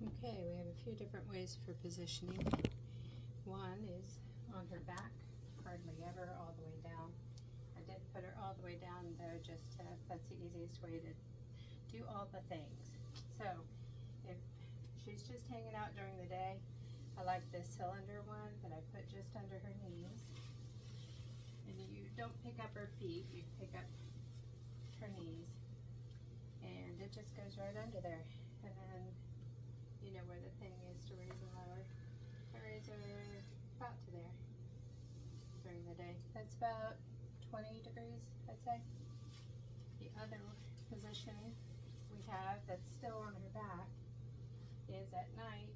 Okay, we have a few different ways for positioning. One is on her back, hardly ever all the way down. I did put her all the way down though, just to, that's the easiest way to do all the things. So if she's just hanging out during the day, I like this cylinder one that I put just under her knees. And you don't pick up her feet, you pick up her knees. And it just goes right under there. And then you know where the thing is to raise and lower. I raise her about to there during the day. That's about 20 degrees, I'd say. The other position we have that's still on her back is at night.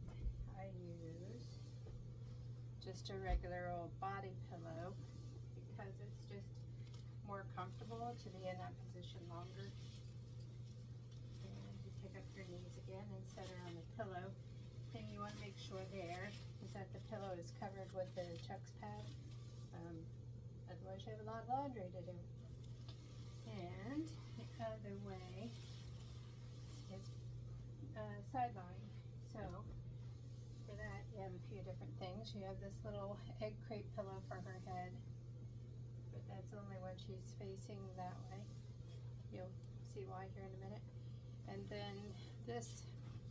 I use just a regular old body pillow because it's just more comfortable to be in that position longer. And you pick up your knees again and set her on the pillow. Thing you want to make sure there is that the pillow is covered with the Chuck's pad. Otherwise you have a lot of laundry to do. And the other way is sidelying. So for that you have a few different things. You have this little egg crate pillow for her head, but that's only when she's facing that way. You'll see why here in a minute. And then this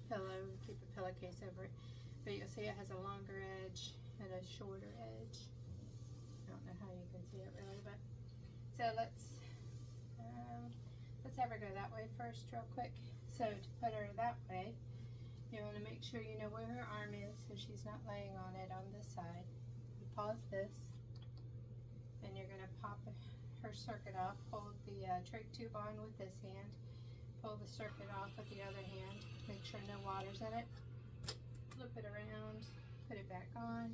pillow, keep a pillowcase over it, but you'll see it has a longer edge and a shorter edge. I don't know how you can see it really, but so let's have her go that way first real quick. So to put her that way, you want to make sure you know where her arm is so she's not laying on it on this side. You pause this and you're going to pop her circuit off. Hold the trach tube on with this hand. Pull the circuit off with the other hand. Make sure no water's in it. Flip it around. Put it back on.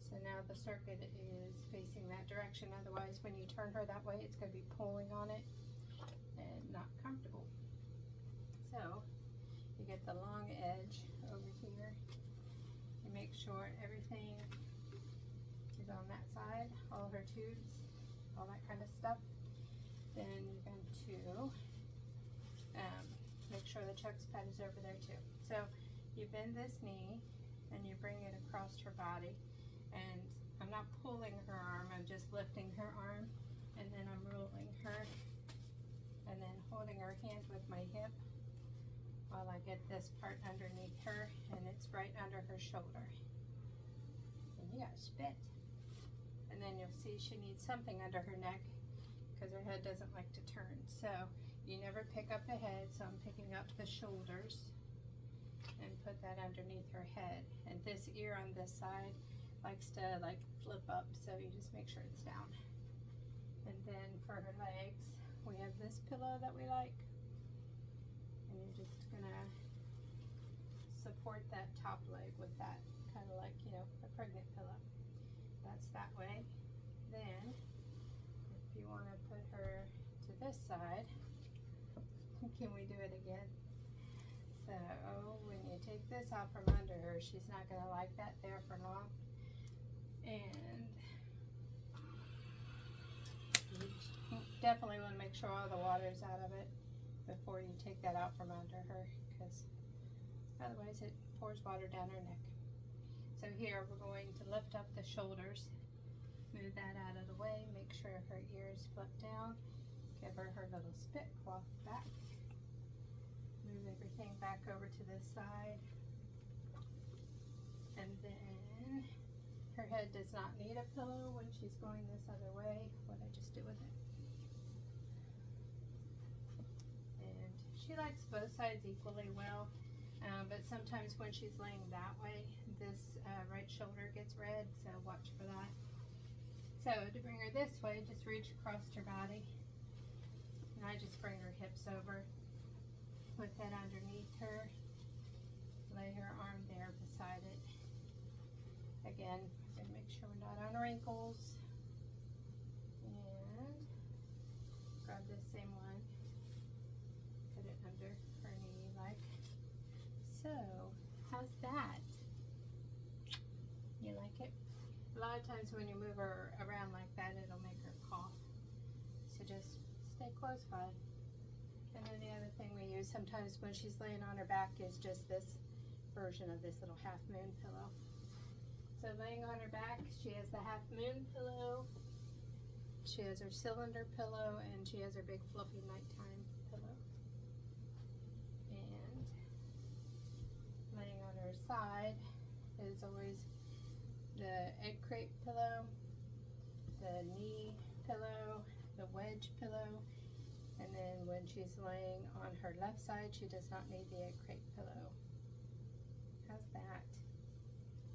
So now the circuit is facing that direction. Otherwise, when you turn her that way, it's going to be pulling on it and not comfortable. So you get the long edge over here. You make sure everything is on that side. All her tubes, all that kind of stuff. Then you're going to make sure the Chuck's pad is over there too. So you bend this knee and you bring it across her body, and I'm not pulling her arm, I'm just lifting her arm, and then I'm rolling her and then holding her hand with my hip while I get this part underneath her, and it's right under her shoulder. And you gotta spit. And then you'll see she needs something under her neck because her head doesn't like to turn. So you never pick up the head, so I'm picking up the shoulders and put that underneath her head. And this ear on this side likes to like flip up, so you just make sure it's down. And then for her legs, we have this pillow that we like, and you're just gonna support that top leg with that, kind of like, you know, a pregnant pillow. That's that way. Then if you want to put her to this side, can we do it again? So when you take this out from under her, she's not going to like that there for long. And you definitely want to make sure all the water's out of it before you take that out from under her, because otherwise it pours water down her neck. So here we're going to lift up the shoulders, move that out of the way, make sure her ears flip down, give her her little spit cloth back, move everything back over to this side, and then her head does not need a pillow when she's going this other way. What I just do with it. And she likes both sides equally well. But sometimes when she's laying that way, this right shoulder gets red, so watch for that. So to bring her this way, just reach across her body, and I just bring her hips over, put that underneath her, lay her arm there beside it. Again, we're gonna make sure we're not on wrinkles, and grab this same one, put it under her knee like so. How's that? You like it? A lot of times when you move her around like that, it'll make her cough. So just stay close by. And then the other thing we use sometimes when she's laying on her back is just this version of this little half moon pillow. So laying on her back, she has the half moon pillow, she has her cylinder pillow, and she has her big fluffy nighttime pillow. And laying on her side is always the egg crate pillow, the knee pillow, the wedge pillow, and then when she's laying on her left side, she does not need the egg crate pillow. How's that?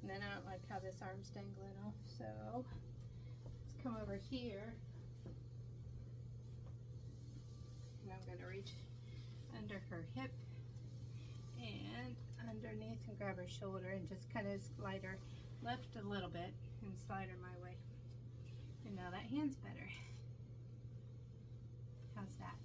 And then I don't like how this arm's dangling off, so let's come over here. And I'm going to reach under her hip and underneath and grab her shoulder and just kind of slide her left a little bit and slide her my way. And now that hand's better. How's that?